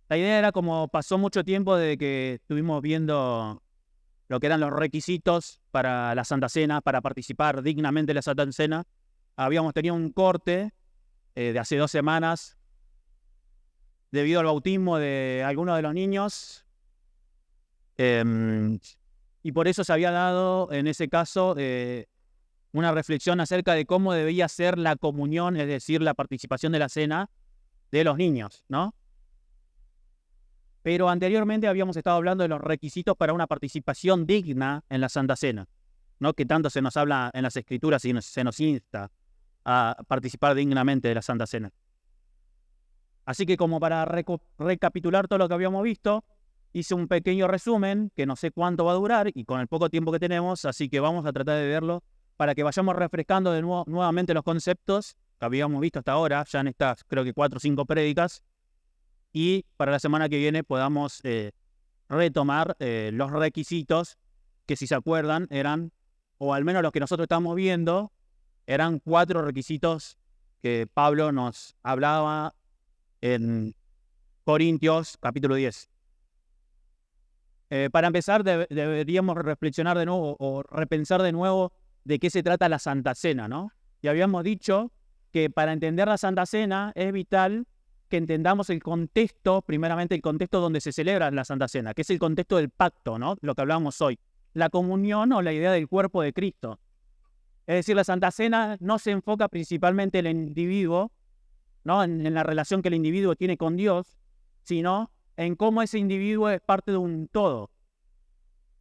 La idea era, como pasó mucho tiempo desde que estuvimos viendo lo que eran los requisitos para la Santa Cena, para participar dignamente de la Santa Cena, habíamos tenido un corte de hace 2 semanas debido al bautismo de algunos de los niños, y por eso se había dado en ese caso una reflexión acerca de cómo debía ser la comunión, es decir, la participación de la cena de los niños, ¿no? Pero anteriormente habíamos estado hablando de los requisitos para una participación digna en la Santa Cena, ¿no? Que tanto se nos habla en las Escrituras y se nos insta a participar dignamente de la Santa Cena. Así que, como para recapitular todo lo que habíamos visto, hice un pequeño resumen que no sé cuánto va a durar y con el poco tiempo que tenemos, así que vamos a tratar de verlo para que vayamos refrescando de nuevo nuevamente los conceptos que habíamos visto hasta ahora, ya en estas creo que 4 o 5 prédicas, y para la semana que viene podamos retomar los requisitos que, si se acuerdan, eran, o al menos los que nosotros estamos viendo, eran 4 requisitos que Pablo nos hablaba en Corintios capítulo 10. Para empezar, deberíamos reflexionar de nuevo o repensar de nuevo de qué se trata la Santa Cena, ¿no? Y habíamos dicho que para entender la Santa Cena es vital que entendamos el contexto, primeramente el contexto donde se celebra la Santa Cena, que es el contexto del pacto, ¿no? Lo que hablábamos hoy. La comunión, o la idea del cuerpo de Cristo. Es decir, la Santa Cena no se enfoca principalmente en el individuo, ¿no? En la relación que el individuo tiene con Dios, sino en cómo ese individuo es parte de un todo,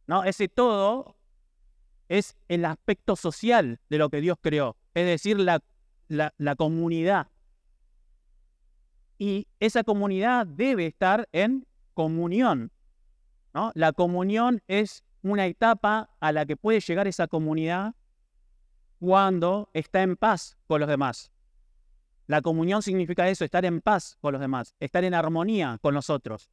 ¿no? Ese todo es el aspecto social de lo que Dios creó, es decir, la comunidad. Y esa comunidad debe estar en comunión, ¿no? La comunión es una etapa a la que puede llegar esa comunidad cuando está en paz con los demás. La comunión significa eso, estar en paz con los demás, estar en armonía con los otros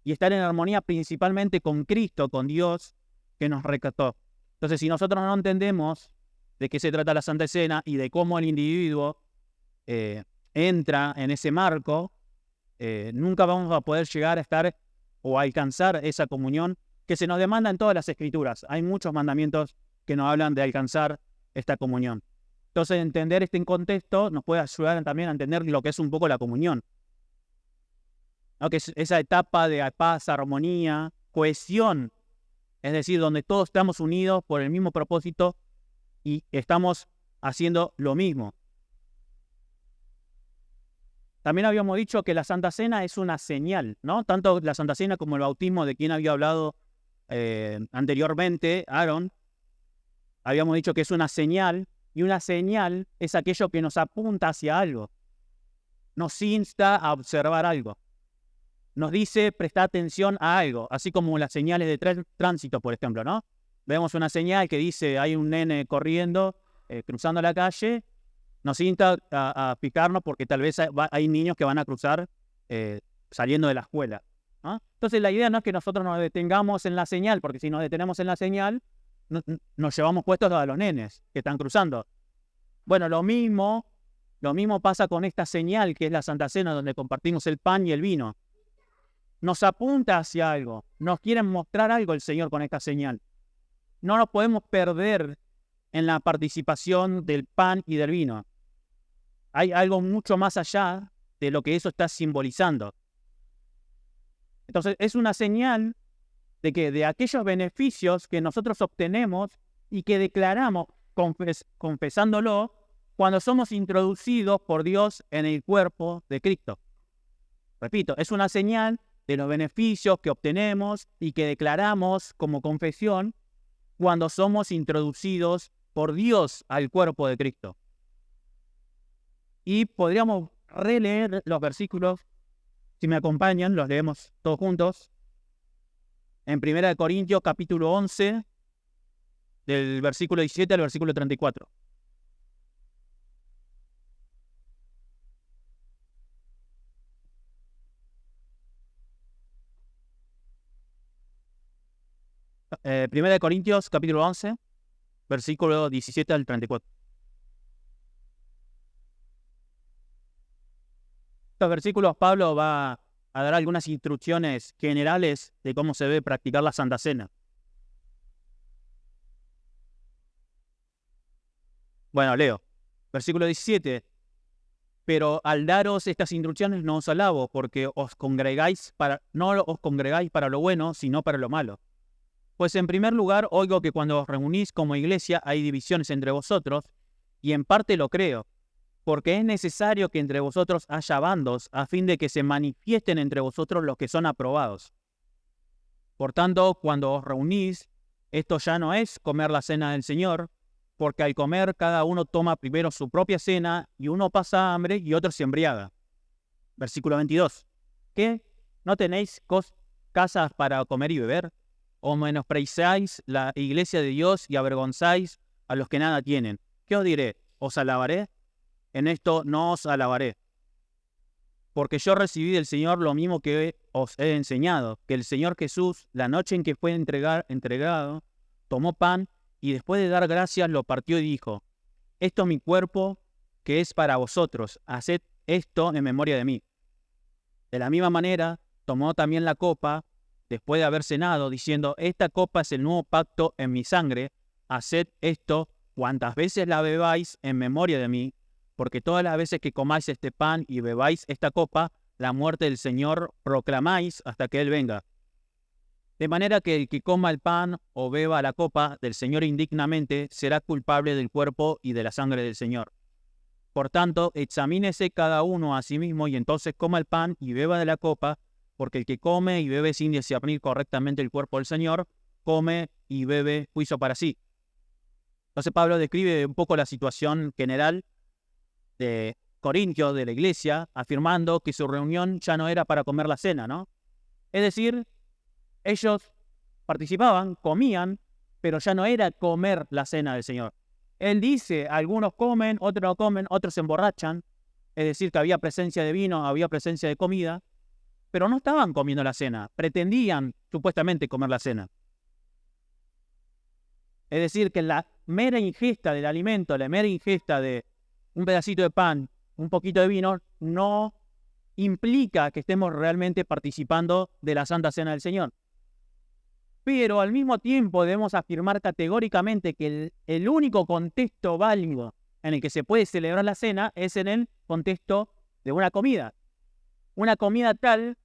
y estar en armonía principalmente con Cristo, con Dios que nos rescató. Entonces, si nosotros no entendemos de qué se trata la Santa Cena y de cómo el individuo entra en ese marco, nunca vamos a poder llegar a estar o a alcanzar esa comunión que se nos demanda en todas las Escrituras. Hay muchos mandamientos que nos hablan de alcanzar esta comunión. Entonces, entender este contexto nos puede ayudar también a entender lo que es un poco la comunión, ¿no? Que es esa etapa de paz, armonía, cohesión, es decir, donde todos estamos unidos por el mismo propósito y estamos haciendo lo mismo. También habíamos dicho que la Santa Cena es una señal, ¿no? Tanto la Santa Cena como el bautismo, de quien había hablado anteriormente, Aaron, habíamos dicho que es una señal, y una señal es aquello que nos apunta hacia algo, nos insta a observar algo, nos dice prestar atención a algo, así como las señales de tránsito, por ejemplo, ¿no? Vemos una señal que dice hay un nene corriendo, cruzando la calle, nos insta a fijarnos porque tal vez hay niños que van a cruzar saliendo de la escuela, ¿no? Entonces la idea no es que nosotros nos detengamos en la señal, porque si nos detenemos en la señal, nos llevamos puestos a los nenes que están cruzando. Bueno, lo mismo pasa con esta señal que es la Santa Cena, donde compartimos el pan y el vino. Nos apunta hacia algo, nos quiere mostrar algo el Señor con esta señal. No nos podemos perder en la participación del pan y del vino. Hay algo mucho más allá de lo que eso está simbolizando. Entonces, es una señal de que de aquellos beneficios que nosotros obtenemos y que declaramos confesándolo cuando somos introducidos por Dios en el cuerpo de Cristo. Repito, es una señal de los beneficios que obtenemos y que declaramos como confesión cuando somos introducidos por Dios al cuerpo de Cristo. Y podríamos releer los versículos, si me acompañan, los leemos todos juntos. En 1 Corintios capítulo 11, del versículo 17 al versículo 34. Primera de Corintios capítulo 11, versículo 17 al 34. Estos versículos Pablo va a dar algunas instrucciones generales de cómo se debe practicar la Santa Cena. Bueno, leo. Versículo 17. Pero al daros estas instrucciones no os alabo, porque no os congregáis para lo bueno, sino para lo malo. Pues en primer lugar, oigo que cuando os reunís como iglesia hay divisiones entre vosotros, y en parte lo creo, porque es necesario que entre vosotros haya bandos, a fin de que se manifiesten entre vosotros los que son aprobados. Por tanto, cuando os reunís, esto ya no es comer la cena del Señor, porque al comer cada uno toma primero su propia cena, y uno pasa hambre y otro se embriaga. Versículo 22. ¿Qué? ¿No tenéis casas para comer y beber? ¿O menospreciáis la iglesia de Dios y avergonzáis a los que nada tienen? ¿Qué os diré? ¿Os alabaré? En esto no os alabaré. Porque yo recibí del Señor lo mismo que os he enseñado, que el Señor Jesús, la noche en que fue entregado, tomó pan y después de dar gracias lo partió y dijo: esto es mi cuerpo que es para vosotros, haced esto en memoria de mí. De la misma manera, tomó también la copa, después de haber cenado, diciendo: esta copa es el nuevo pacto en mi sangre, haced esto cuantas veces la bebáis en memoria de mí, porque todas las veces que comáis este pan y bebáis esta copa, la muerte del Señor proclamáis hasta que Él venga. De manera que el que coma el pan o beba la copa del Señor indignamente será culpable del cuerpo y de la sangre del Señor. Por tanto, examínese cada uno a sí mismo y entonces coma el pan y beba de la copa, porque el que come y bebe sin discernir correctamente el cuerpo del Señor, come y bebe juicio para sí. Entonces Pablo describe un poco la situación general de Corintios, de la iglesia, afirmando que su reunión ya no era para comer la cena, ¿no? Es decir, ellos participaban, comían, pero ya no era comer la cena del Señor. Él dice, algunos comen, otros no comen, otros se emborrachan, es decir, que había presencia de vino, había presencia de comida, pero no estaban comiendo la cena, pretendían supuestamente comer la cena. Es decir, que la mera ingesta del alimento, la mera ingesta de un pedacito de pan, un poquito de vino, no implica que estemos realmente participando de la Santa Cena del Señor. Pero al mismo tiempo debemos afirmar categóricamente que el único contexto válido en el que se puede celebrar la cena es en el contexto de una comida. Una comida tal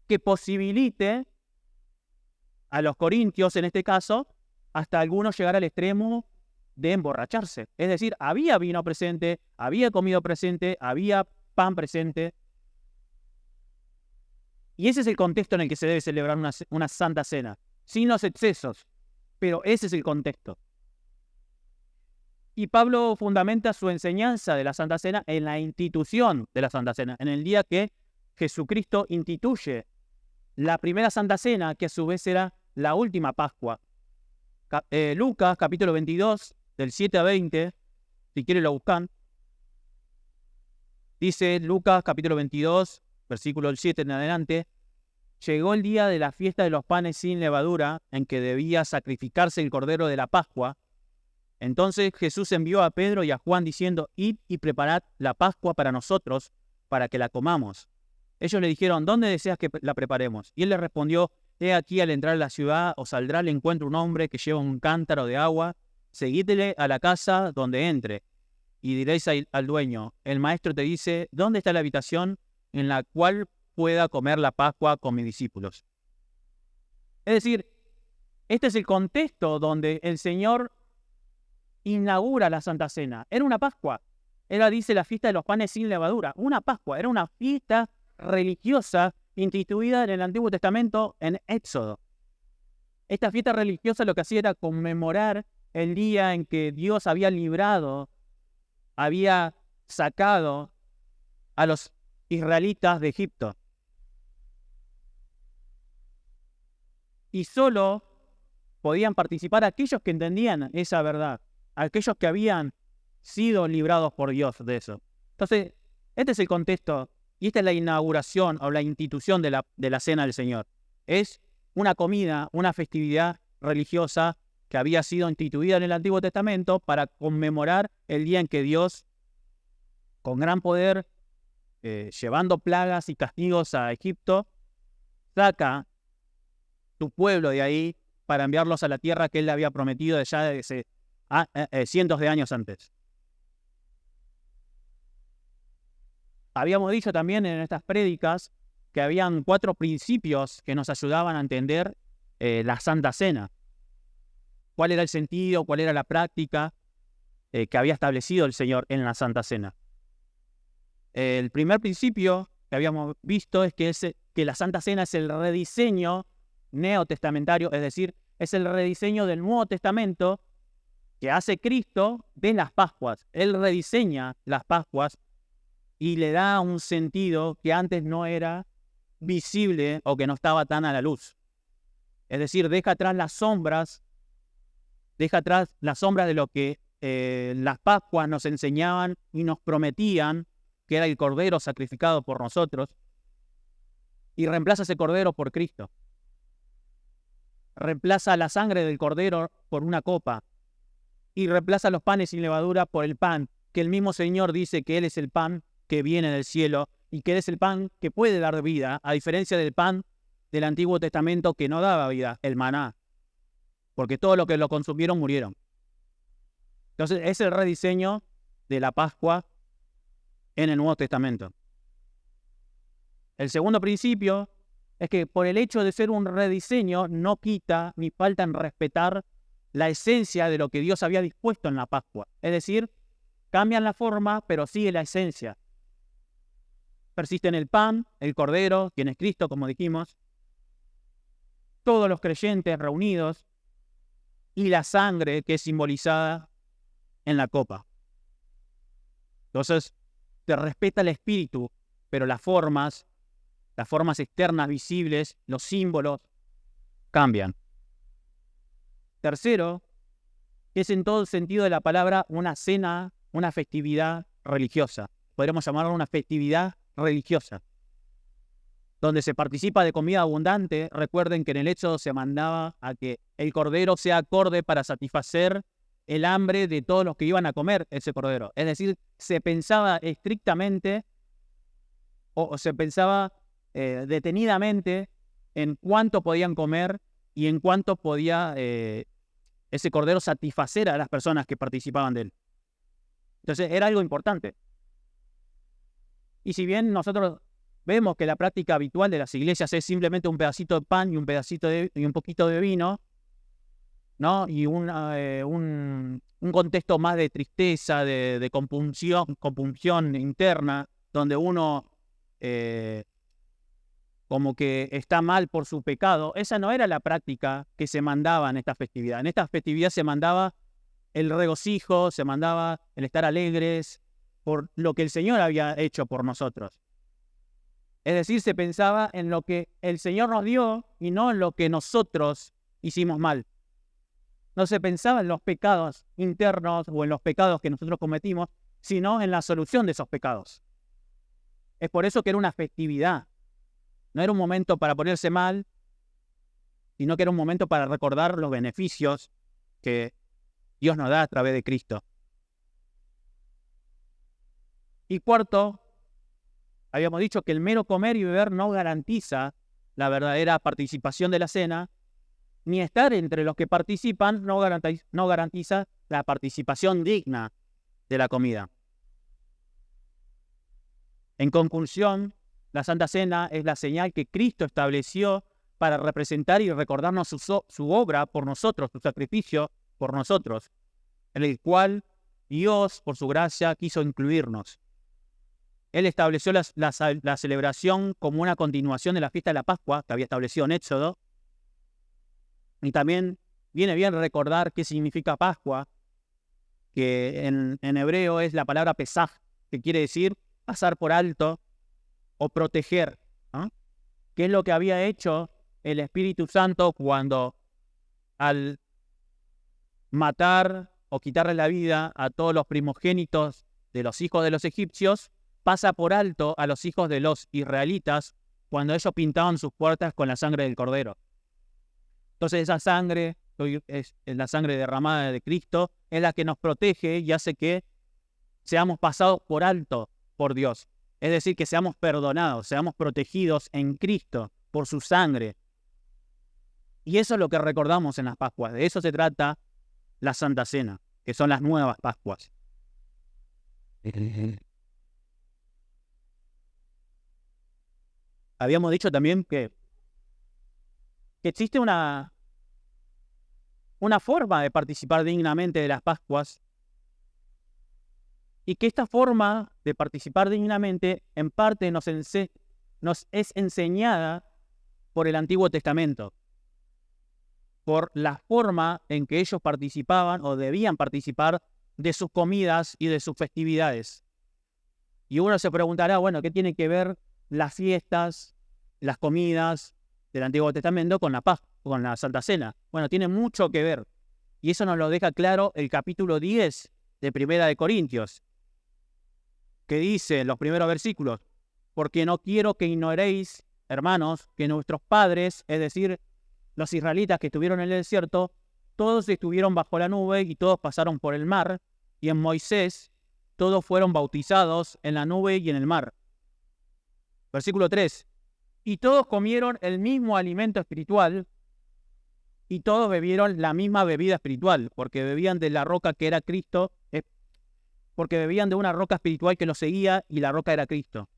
que posibilite a los corintios, en este caso, hasta algunos llegar al extremo de emborracharse. Es decir, había vino presente, había comida presente, había pan presente. Y ese es el contexto en el que se debe celebrar una santa cena, sin los excesos, pero ese es el contexto. Y Pablo fundamenta su enseñanza de la Santa Cena en la institución de la Santa Cena, en el día que Jesucristo instituye la primera Santa Cena, que a su vez será la última Pascua. Lucas, capítulo 22, del 7 a 20, si quieren lo buscan. Dice Lucas, capítulo 22, versículo 7 en adelante: llegó el día de la fiesta de los panes sin levadura, en que debía sacrificarse el cordero de la Pascua. Entonces Jesús envió a Pedro y a Juan diciendo: id y preparad la Pascua para nosotros, para que la comamos. Ellos le dijeron: ¿dónde deseas que la preparemos? Y él les respondió: he aquí, al entrar a la ciudad os saldrá al encuentro un hombre que lleva un cántaro de agua, seguidle a la casa donde entre, y diréis al dueño: el maestro te dice, ¿dónde está la habitación en la cual pueda comer la Pascua con mis discípulos? Es decir, este es el contexto donde el Señor inaugura la Santa Cena. Era una Pascua. Era, dice, la fiesta de los panes sin levadura. Una Pascua, era una fiesta religiosa instituida en el Antiguo Testamento en Éxodo. Esta fiesta religiosa lo que hacía era conmemorar el día en que Dios había librado, había sacado a los israelitas de Egipto. Y solo podían participar aquellos que entendían esa verdad, aquellos que habían sido librados por Dios de eso. Entonces, este es el contexto y esta es la inauguración o la institución de la Cena del Señor. Es una comida, una festividad religiosa que había sido instituida en el Antiguo Testamento para conmemorar el día en que Dios, con gran poder, llevando plagas y castigos a Egipto, saca tu pueblo de ahí para enviarlos a la tierra que él le había prometido ya desde cientos de años antes. Habíamos dicho también en estas prédicas que habían 4 principios que nos ayudaban a entender la Santa Cena. ¿Cuál era el sentido? ¿Cuál era la práctica que había establecido el Señor en la Santa Cena? El primer principio que habíamos visto es que la Santa Cena es el rediseño neotestamentario, es decir, es el rediseño del Nuevo Testamento que hace Cristo de las Pascuas. Él rediseña las Pascuas y le da un sentido que antes no era visible o que no estaba tan a la luz. Es decir, deja atrás las sombras de lo que las Pascuas nos enseñaban y nos prometían, que era el Cordero sacrificado por nosotros, y reemplaza ese Cordero por Cristo. Reemplaza la sangre del Cordero por una copa, y reemplaza los panes sin levadura por el pan, que el mismo Señor dice que Él es el pan que viene del cielo, y que Él es el pan que puede dar vida, a diferencia del pan del Antiguo Testamento que no daba vida, el maná, porque todos los que lo consumieron murieron. Entonces es el rediseño de la Pascua en el Nuevo Testamento. El segundo principio es que por el hecho de ser un rediseño no quita ni falta en respetar la esencia de lo que Dios había dispuesto en la Pascua. Es decir, cambian la forma, pero sigue la esencia. Persiste en el pan, el Cordero, quien es Cristo, como dijimos, todos los creyentes reunidos y la sangre que es simbolizada en la copa. Entonces, se respeta el espíritu, pero las formas externas visibles, los símbolos, cambian. Tercero, es en todo el sentido de la palabra una cena, una festividad religiosa. Podríamos llamarlo una festividad religiosa, donde se participa de comida abundante. Recuerden que en el Éxodo se mandaba a que el cordero sea acorde para satisfacer el hambre de todos los que iban a comer ese cordero. Es decir, se pensaba estrictamente o se pensaba detenidamente en cuánto podían comer y en cuánto podía ese cordero satisfacer a las personas que participaban de él. Entonces era algo importante. Y si bien nosotros vemos que la práctica habitual de las iglesias es simplemente un pedacito de pan y un poquito de vino, ¿no? Y un contexto más de tristeza, de compunción interna, donde uno como que está mal por su pecado. Esa no era la práctica que se mandaba en esta festividad. En esta festividad se mandaba el regocijo, se mandaba el estar alegres por lo que el Señor había hecho por nosotros. Es decir, se pensaba en lo que el Señor nos dio y no en lo que nosotros hicimos mal. No se pensaba en los pecados internos o en los pecados que nosotros cometimos, sino en la solución de esos pecados. Es por eso que era una festividad. No era un momento para ponerse mal, sino que era un momento para recordar los beneficios que Dios nos da a través de Cristo. Y cuarto, habíamos dicho que el mero comer y beber no garantiza la verdadera participación de la cena, ni estar entre los que participan no garantiza la participación digna de la comida. En conclusión, la Santa Cena es la señal que Cristo estableció para representar y recordarnos su obra por nosotros, su sacrificio por nosotros, en el cual Dios, por su gracia, quiso incluirnos. Él estableció la celebración como una continuación de la fiesta de la Pascua que había establecido en Éxodo. Y también viene bien recordar qué significa Pascua, que en hebreo es la palabra pesaj, que quiere decir pasar por alto o proteger, ¿no? ¿Qué es lo que había hecho el Espíritu Santo cuando al matar o quitarle la vida a todos los primogénitos de los hijos de los egipcios, pasa por alto a los hijos de los israelitas cuando ellos pintaban sus puertas con la sangre del cordero? Entonces esa sangre, es la sangre derramada de Cristo, es la que nos protege y hace que seamos pasados por alto por Dios. Es decir, que seamos perdonados, seamos protegidos en Cristo por su sangre. Y eso es lo que recordamos en las Pascuas. De eso se trata la Santa Cena, que son las nuevas Pascuas. Habíamos dicho también que existe una forma de participar dignamente de las Pascuas y que esta forma de participar dignamente en parte nos es enseñada por el Antiguo Testamento, por la forma en que ellos participaban o debían participar de sus comidas y de sus festividades. Y uno se preguntará, bueno, ¿qué tiene que ver las fiestas, las comidas del Antiguo Testamento con la Pascua, con la Santa Cena? Bueno, tiene mucho que ver. Y eso nos lo deja claro el capítulo 10 de Primera de Corintios, que dice en los primeros versículos: porque no quiero que ignoréis, hermanos, que nuestros padres, es decir, los israelitas que estuvieron en el desierto, todos estuvieron bajo la nube y todos pasaron por el mar, y en Moisés todos fueron bautizados en la nube y en el mar. Versículo 3. Y todos comieron el mismo alimento espiritual, y todos bebieron la misma bebida espiritual, porque bebían de la roca que era Cristo, porque bebían de una roca espiritual que los seguía, y la roca era Cristo.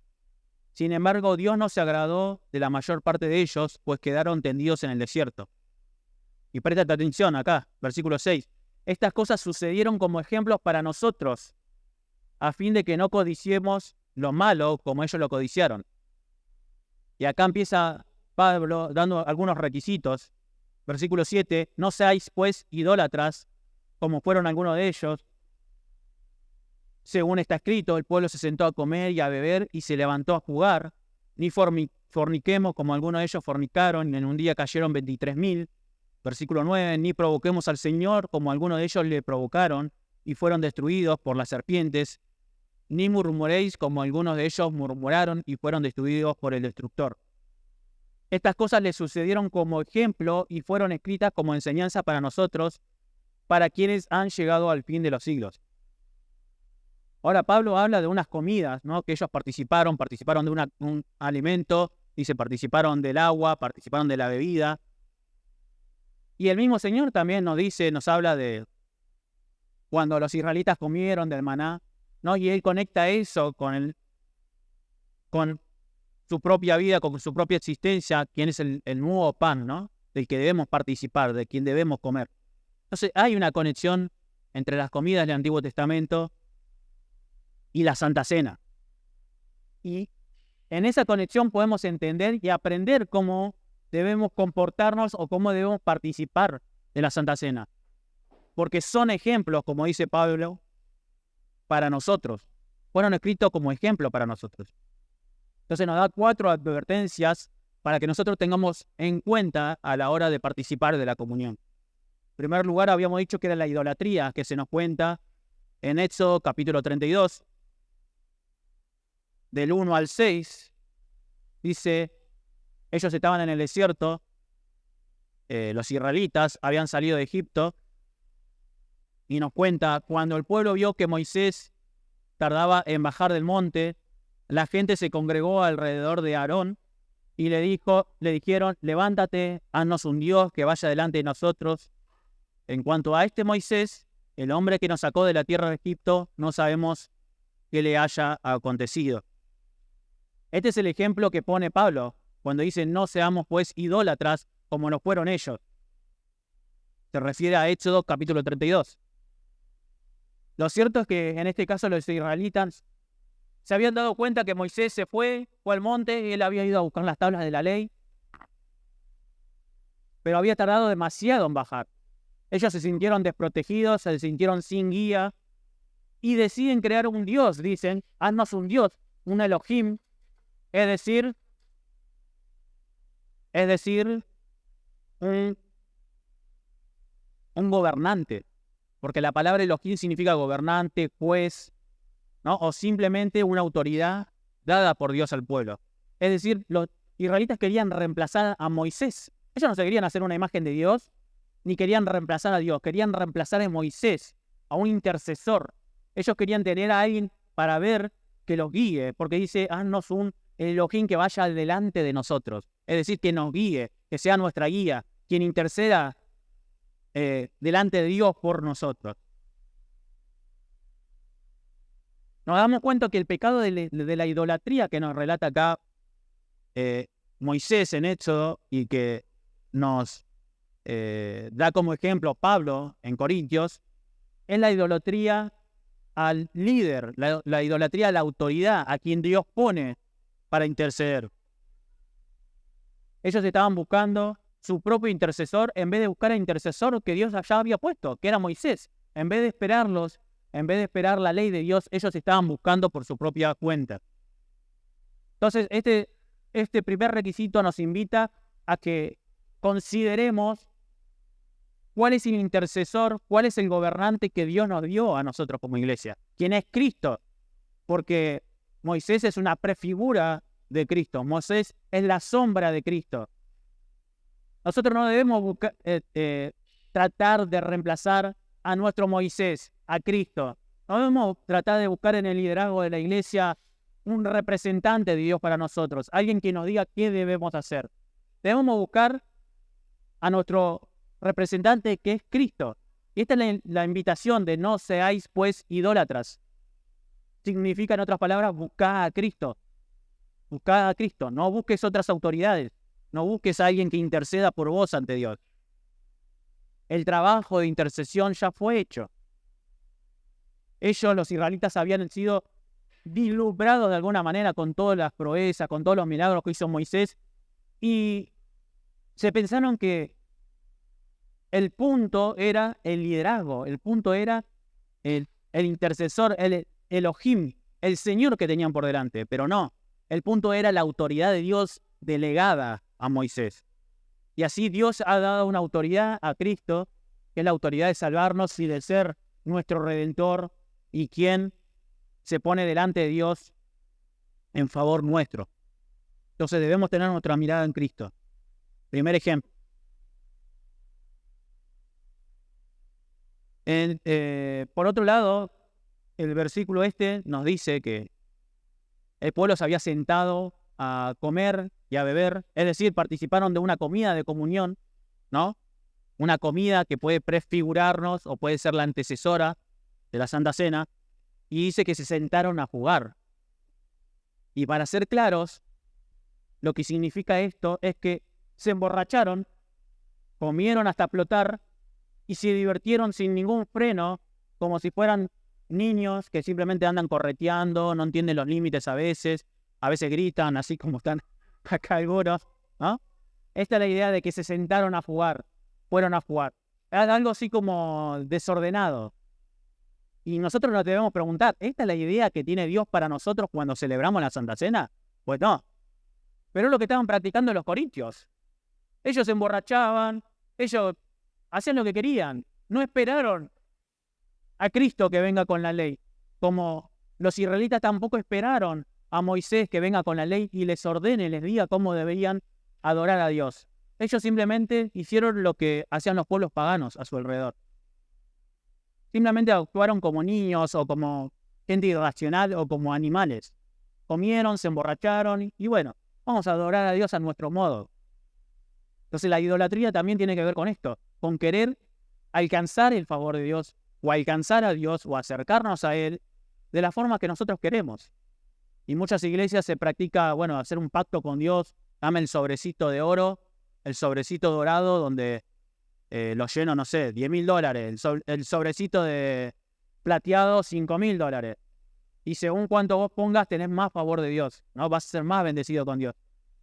Sin embargo, Dios no se agradó de la mayor parte de ellos, pues quedaron tendidos en el desierto. Y presta atención acá, versículo 6. Estas cosas sucedieron como ejemplos para nosotros, a fin de que no codiciemos lo malo como ellos lo codiciaron. Y acá empieza Pablo dando algunos requisitos. Versículo 7. No seáis pues idólatras, como fueron algunos de ellos. Según está escrito, el pueblo se sentó a comer y a beber y se levantó a jugar. Ni forniquemos como algunos de ellos fornicaron, y en un día cayeron 23.000. Versículo 9. Ni provoquemos al Señor como algunos de ellos le provocaron y fueron destruidos por las serpientes. Ni murmuréis como algunos de ellos murmuraron y fueron destruidos por el destructor. Estas cosas les sucedieron como ejemplo y fueron escritas como enseñanza para nosotros, para quienes han llegado al fin de los siglos. Ahora Pablo habla de unas comidas, ¿no? Que ellos participaron de un alimento, dice, participaron del agua, participaron de la bebida. Y el mismo Señor también nos habla de cuando los israelitas comieron del maná, ¿no? Y él conecta eso con su propia vida, con su propia existencia, quien es el nuevo pan, ¿no? Del que debemos participar, de quien debemos comer. Entonces hay una conexión entre las comidas del Antiguo Testamento y la Santa Cena. Y en esa conexión podemos entender y aprender cómo debemos comportarnos o cómo debemos participar de la Santa Cena. Porque son ejemplos, como dice Pablo, para nosotros. Fueron escritos como ejemplo para nosotros. Entonces nos da 4 advertencias para que nosotros tengamos en cuenta a la hora de participar de la comunión. En primer lugar, habíamos dicho que era la idolatría, que se nos cuenta en Éxodo capítulo 32, del 1 al 6, dice, ellos estaban en el desierto, los israelitas habían salido de Egipto, y nos cuenta, cuando el pueblo vio que Moisés tardaba en bajar del monte, la gente se congregó alrededor de Aarón y le dijeron, levántate, haznos un Dios que vaya delante de nosotros. En cuanto a este Moisés, el hombre que nos sacó de la tierra de Egipto, no sabemos qué le haya acontecido. Este es el ejemplo que pone Pablo cuando dice, no seamos pues idólatras como lo fueron ellos. Se refiere a Éxodo capítulo 32. Lo cierto es que en este caso los israelitas se habían dado cuenta que Moisés fue al monte y él había ido a buscar las tablas de la ley, pero había tardado demasiado en bajar. Ellos se sintieron desprotegidos, se sintieron sin guía y deciden crear un Dios, dicen, haznos un Dios, un Elohim, es decir, un gobernante, porque la palabra Elohim significa gobernante, juez, ¿no? O simplemente una autoridad dada por Dios al pueblo. Es decir, los israelitas querían reemplazar a Moisés. Ellos no se querían hacer una imagen de Dios, ni querían reemplazar a Dios, querían reemplazar a Moisés, a un intercesor. Ellos querían tener a alguien para ver que los guíe, porque dice, haznos un Elohim que vaya delante de nosotros. Es decir, que nos guíe, que sea nuestra guía, quien interceda delante de Dios por nosotros. Nos damos cuenta que el pecado de la idolatría que nos relata acá Moisés en Éxodo y que nos da como ejemplo Pablo en Corintios, es la idolatría al líder, la idolatría a la autoridad, a quien Dios pone para interceder. Ellos estaban buscando su propio intercesor en vez de buscar al intercesor que Dios ya había puesto, que era Moisés. En vez de esperarlos, en vez de esperar la ley de Dios, ellos estaban buscando por su propia cuenta. Entonces, este primer requisito nos invita a que consideremos cuál es el intercesor, cuál es el gobernante que Dios nos dio a nosotros como iglesia. ¿Quién es Cristo? Porque Moisés es una prefigura de Cristo. Moisés es la sombra de Cristo. Nosotros no debemos tratar de reemplazar a nuestro Moisés, a Cristo. No debemos tratar de buscar en el liderazgo de la iglesia un representante de Dios para nosotros, alguien que nos diga qué debemos hacer. Debemos buscar a nuestro representante que es Cristo. Y esta es la invitación de no seáis pues idólatras. Significa, en otras palabras, buscad a Cristo. Buscad a Cristo. No busques otras autoridades. No busques a alguien que interceda por vos ante Dios. El trabajo de intercesión ya fue hecho. Ellos, los israelitas, habían sido vislumbrados de alguna manera con todas las proezas, con todos los milagros que hizo Moisés, y se pensaron que el punto era el liderazgo, el punto era el intercesor, el Elohim, el Señor que tenían por delante, pero no, el punto era la autoridad de Dios delegada a Moisés. Y así Dios ha dado una autoridad a Cristo, que es la autoridad de salvarnos y de ser nuestro Redentor y quien se pone delante de Dios en favor nuestro. Entonces debemos tener nuestra mirada en Cristo. Primer ejemplo. Por otro lado, el versículo nos dice que el pueblo se había sentado a comer y a beber, es decir, participaron de una comida de comunión, ¿no? Una comida que puede prefigurarnos o puede ser la antecesora de la Santa Cena, y dice que se sentaron a jugar. Y para ser claros, lo que significa esto es que se emborracharon, comieron hasta explotar y se divirtieron sin ningún freno, como si fueran niños que simplemente andan correteando, no entienden los límites a veces gritan, así como están acá algunos, ¿no? Esta es la idea de que se sentaron a jugar, fueron a jugar. Es algo así como desordenado. Y nosotros nos debemos preguntar, ¿esta es la idea que tiene Dios para nosotros cuando celebramos la Santa Cena? Pues no. Pero es lo que estaban practicando los corintios. Ellos se emborrachaban, ellos hacían lo que querían. No esperaron a Cristo que venga con la ley. Como los israelitas tampoco esperaron a Moisés que venga con la ley y les ordene, les diga cómo deberían adorar a Dios. Ellos simplemente hicieron lo que hacían los pueblos paganos a su alrededor. Simplemente actuaron como niños o como gente irracional o como animales. Comieron, se emborracharon y bueno, vamos a adorar a Dios a nuestro modo. Entonces la idolatría también tiene que ver con esto, con querer alcanzar el favor de Dios o alcanzar a Dios o acercarnos a Él de la forma que nosotros queremos. Y muchas iglesias se practica, hacer un pacto con Dios, dame el sobrecito de oro, el sobrecito dorado donde lo lleno, no sé, $10,000, el sobrecito de plateado, $5,000. Y según cuánto vos pongas, tenés más favor de Dios, ¿no? Vas a ser más bendecido con Dios.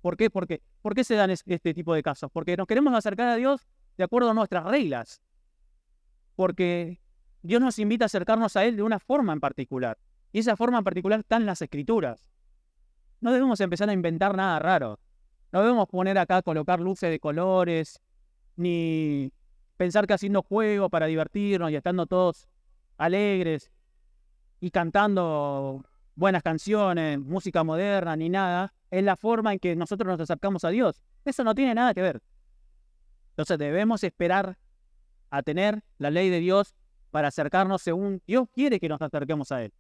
¿Por qué? ¿Por qué se dan este tipo de casos? Porque nos queremos acercar a Dios de acuerdo a nuestras reglas. Porque Dios nos invita a acercarnos a Él de una forma en particular. Y esa forma en particular está en las Escrituras. No debemos empezar a inventar nada raro. No debemos poner acá, colocar luces de colores, ni pensar que haciendo juego para divertirnos y estando todos alegres y cantando buenas canciones, música moderna, ni nada, es la forma en que nosotros nos acercamos a Dios. Eso no tiene nada que ver. Entonces debemos esperar a tener la ley de Dios para acercarnos según Dios quiere que nos acerquemos a Él.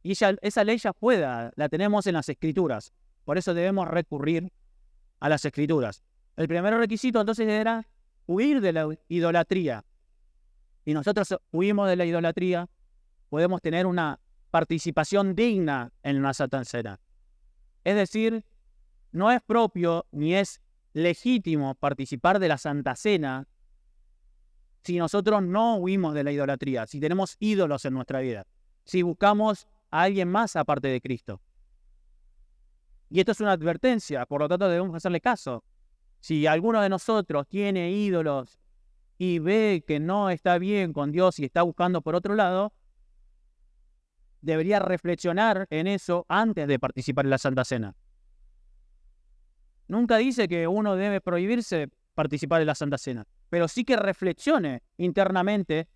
Y esa ley ya la tenemos en las Escrituras. Por eso debemos recurrir a las Escrituras. El primer requisito entonces era huir de la idolatría. Y nosotros huimos de la idolatría, podemos tener una participación digna en la Santa Cena. Es decir, no es propio ni es legítimo participar de la Santa Cena si nosotros no huimos de la idolatría, si tenemos ídolos en nuestra vida, si buscamos a alguien más aparte de Cristo. Y esto es una advertencia, por lo tanto debemos hacerle caso. Si alguno de nosotros tiene ídolos y ve que no está bien con Dios y está buscando por otro lado, debería reflexionar en eso antes de participar en la Santa Cena. Nunca dice que uno debe prohibirse participar en la Santa Cena, pero sí que reflexione internamente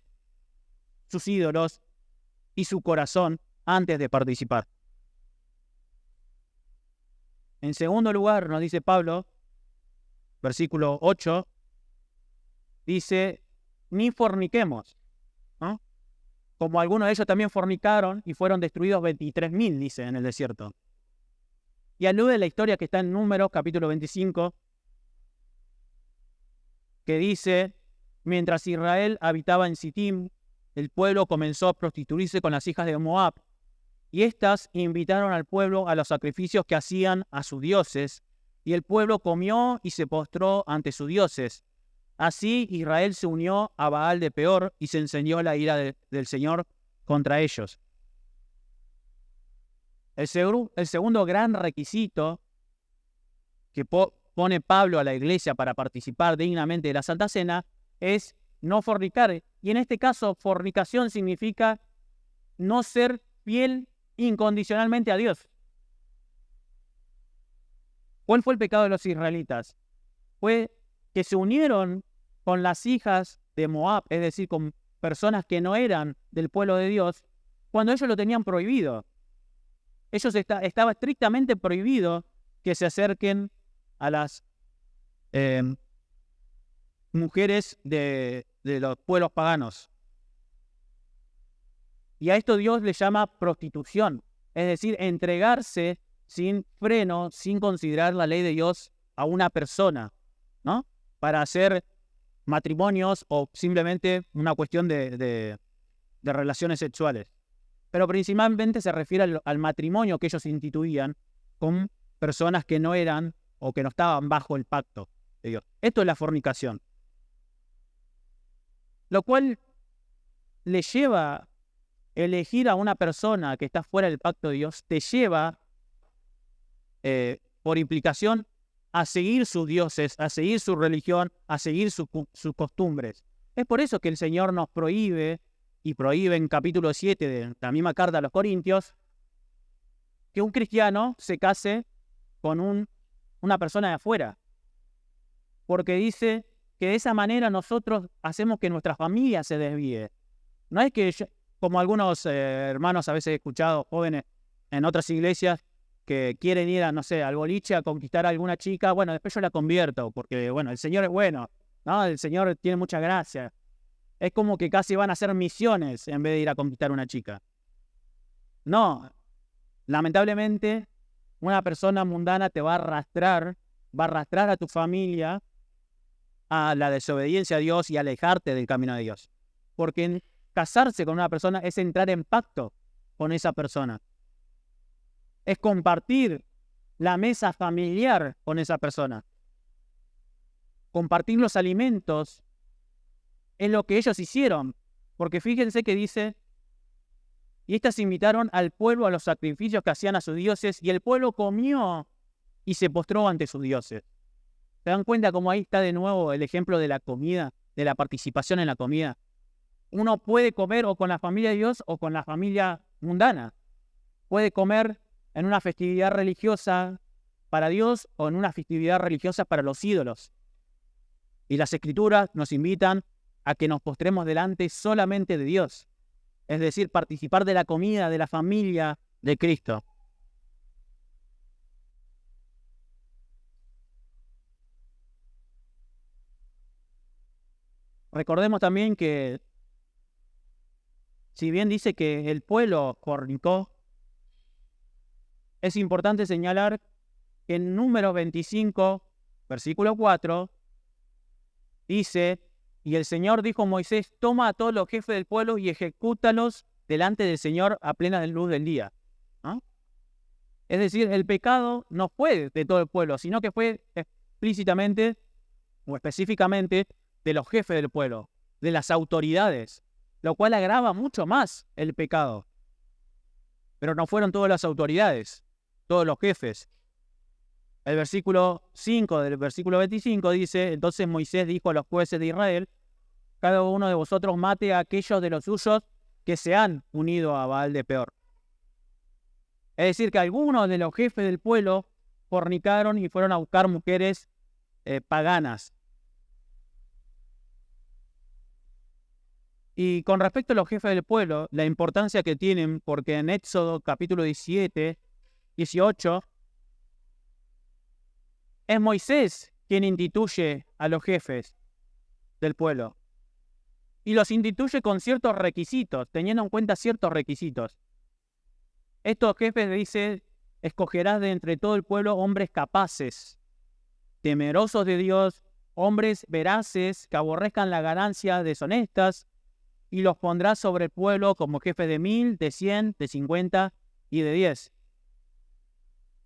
sus ídolos y su corazón antes de participar. En segundo lugar, nos dice Pablo, versículo 8, dice, ni forniquemos, ¿no? Como algunos de ellos también fornicaron y fueron destruidos 23.000, dice en el desierto. Y alude a la historia que está en Números, capítulo 25, que dice, mientras Israel habitaba en Sittim, el pueblo comenzó a prostituirse con las hijas de Moab, y éstas invitaron al pueblo a los sacrificios que hacían a sus dioses, y el pueblo comió y se postró ante sus dioses. Así Israel se unió a Baal de Peor y se encendió la ira del Señor contra ellos. El segundo gran requisito que pone Pablo a la iglesia para participar dignamente de la Santa Cena es no fornicar. Y en este caso, fornicación significa no ser fiel incondicionalmente a Dios. ¿Cuál fue el pecado de los israelitas? Fue que se unieron con las hijas de Moab, es decir, con personas que no eran del pueblo de Dios, cuando ellos lo tenían prohibido. Estaba estrictamente prohibido que se acerquen a las mujeres de los pueblos paganos. Y a esto Dios le llama prostitución, es decir, entregarse sin freno, sin considerar la ley de Dios a una persona, ¿no? Para hacer matrimonios o simplemente una cuestión de relaciones sexuales. Pero principalmente se refiere al matrimonio que ellos instituían con personas que no eran o que no estaban bajo el pacto de Dios. Esto es la fornicación. Lo cual le lleva elegir a una persona que está fuera del pacto de Dios, te lleva, por implicación, a seguir sus dioses, a seguir su religión, a seguir sus costumbres. Es por eso que el Señor nos prohíbe, y prohíbe en capítulo 7 de la misma carta a los Corintios, que un cristiano se case con una persona de afuera. Porque dice que de esa manera nosotros hacemos que nuestra familia se desvíe. No es que, como algunos hermanos a veces he escuchado, jóvenes en otras iglesias, que quieren ir a, no sé, al boliche a conquistar a alguna chica, bueno, después yo la convierto, porque, bueno, el Señor es bueno, ¿no? El Señor tiene mucha gracia. Es como que casi van a hacer misiones en vez de ir a conquistar a una chica. No, lamentablemente, una persona mundana te va a arrastrar a tu familia a la desobediencia a Dios y alejarte del camino de Dios. Porque casarse con una persona es entrar en pacto con esa persona. Es compartir la mesa familiar con esa persona. Compartir los alimentos es lo que ellos hicieron. Porque fíjense que dice, y estas invitaron al pueblo a los sacrificios que hacían a sus dioses, y el pueblo comió y se postró ante sus dioses. ¿Se dan cuenta cómo ahí está de nuevo el ejemplo de la comida, de la participación en la comida? Uno puede comer o con la familia de Dios o con la familia mundana. Puede comer en una festividad religiosa para Dios o en una festividad religiosa para los ídolos. Y las Escrituras nos invitan a que nos postremos delante solamente de Dios. Es decir, participar de la comida de la familia de Cristo. Recordemos también que, si bien dice que el pueblo fornicó, es importante señalar que en Números 25, versículo 4, dice: y el Señor dijo a Moisés, toma a todos los jefes del pueblo y ejecútalos delante del Señor a plena luz del día. ¿No? Es decir, el pecado no fue de todo el pueblo, sino que fue explícitamente o específicamente de los jefes del pueblo, de las autoridades, lo cual agrava mucho más el pecado. Pero no fueron todas las autoridades, todos los jefes. El versículo 5 del versículo 25 dice: entonces Moisés dijo a los jueces de Israel, cada uno de vosotros mate a aquellos de los suyos que se han unido a Baal de Peor. Es decir, que algunos de los jefes del pueblo fornicaron y fueron a buscar mujeres paganas. Y con respecto a los jefes del pueblo, la importancia que tienen, porque en Éxodo capítulo 17, 18, es Moisés quien instituye a los jefes del pueblo. Y los instituye con ciertos requisitos, teniendo en cuenta ciertos requisitos. Estos jefes dicen: escogerás de entre todo el pueblo hombres capaces, temerosos de Dios, hombres veraces, que aborrezcan las ganancias deshonestas, y los pondrás sobre el pueblo como jefes de 1000, de 100, de 50 y de 10.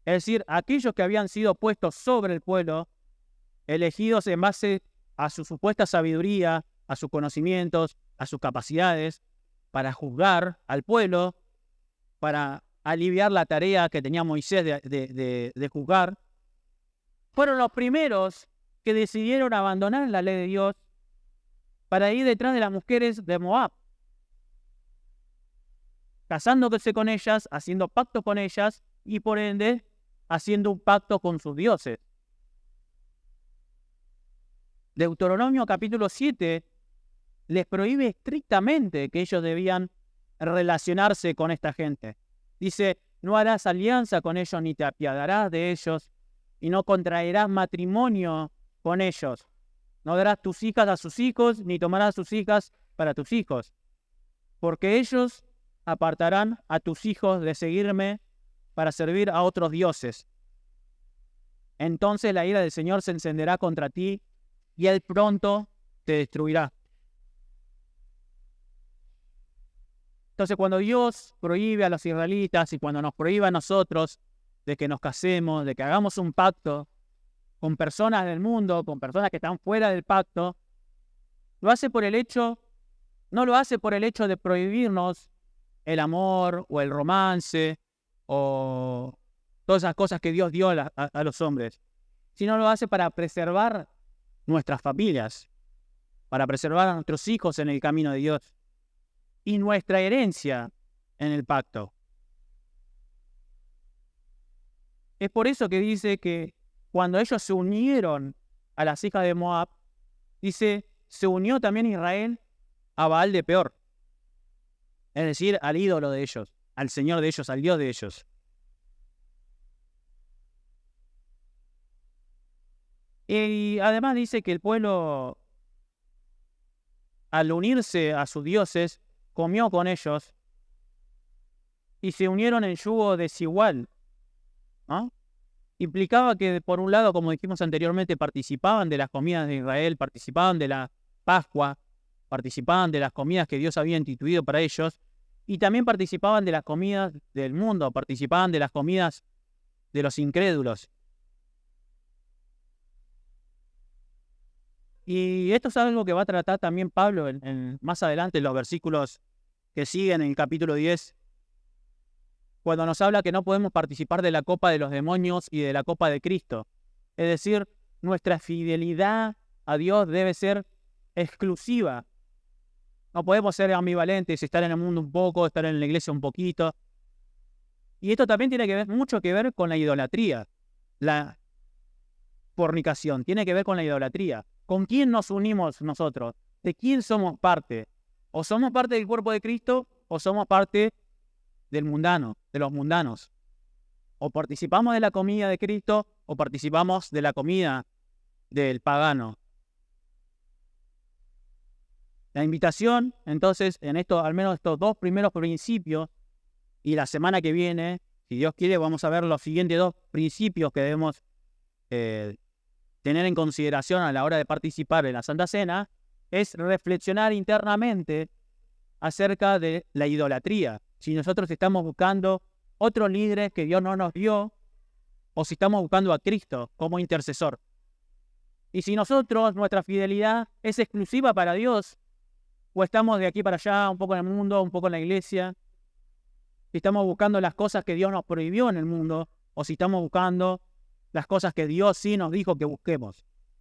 Es decir, aquellos que habían sido puestos sobre el pueblo, elegidos en base a su supuesta sabiduría, a sus conocimientos, a sus capacidades, para juzgar al pueblo, para aliviar la tarea que tenía Moisés de juzgar, fueron los primeros que decidieron abandonar la ley de Dios para ir detrás de las mujeres de Moab, casándose con ellas, haciendo pactos con ellas y por ende haciendo un pacto con sus dioses. Deuteronomio capítulo 7 les prohíbe estrictamente que ellos debían relacionarse con esta gente. Dice: no harás alianza con ellos, ni te apiadarás de ellos, y no contraerás matrimonio con ellos. No darás tus hijas a sus hijos, ni tomarás sus hijas para tus hijos, porque ellos apartarán a tus hijos de seguirme para servir a otros dioses. Entonces la ira del Señor se encenderá contra ti, y Él pronto te destruirá. Entonces, cuando Dios prohíbe a los israelitas y cuando nos prohíbe a nosotros de que nos casemos, de que hagamos un pacto con personas del mundo, con personas que están fuera del pacto, no lo hace por el hecho de prohibirnos el amor o el romance o todas esas cosas que Dios dio a los hombres, sino lo hace para preservar nuestras familias, para preservar a nuestros hijos en el camino de Dios y nuestra herencia en el pacto. Es por eso que dice que cuando ellos se unieron a las hijas de Moab, dice, se unió también Israel a Baal de Peor. Es decir, al ídolo de ellos, al Señor de ellos, al Dios de ellos. Y además dice que el pueblo, al unirse a sus dioses, comió con ellos y se unieron en yugo desigual, ¿no? Implicaba que, por un lado, como dijimos anteriormente, participaban de las comidas de Israel, participaban de la Pascua, participaban de las comidas que Dios había instituido para ellos, y también participaban de las comidas del mundo, participaban de las comidas de los incrédulos. Y esto es algo que va a tratar también Pablo más adelante en los versículos que siguen en el capítulo 10, cuando nos habla que no podemos participar de la copa de los demonios y de la copa de Cristo. Es decir, nuestra fidelidad a Dios debe ser exclusiva. No podemos ser ambivalentes, estar en el mundo un poco, estar en la iglesia un poquito. Y esto también tiene mucho que ver con la idolatría. La fornicación tiene que ver con la idolatría. ¿Con quién nos unimos nosotros? ¿De quién somos parte? O somos parte del cuerpo de Cristo o somos parte del mundano, de los mundanos. O participamos de la comida de Cristo o participamos de la comida del pagano. La invitación, entonces, en esto, al menos estos dos primeros principios, y la semana que viene, si Dios quiere, vamos a ver los siguientes dos principios que debemos tener en consideración a la hora de participar en la Santa Cena, es reflexionar internamente acerca de la idolatría. Si nosotros estamos buscando otros líderes que Dios no nos dio, o si estamos buscando a Cristo como intercesor. Y si nosotros, nuestra fidelidad es exclusiva para Dios, o estamos de aquí para allá, un poco en el mundo, un poco en la iglesia, si estamos buscando las cosas que Dios nos prohibió en el mundo, o si estamos buscando las cosas que Dios sí nos dijo que busquemos.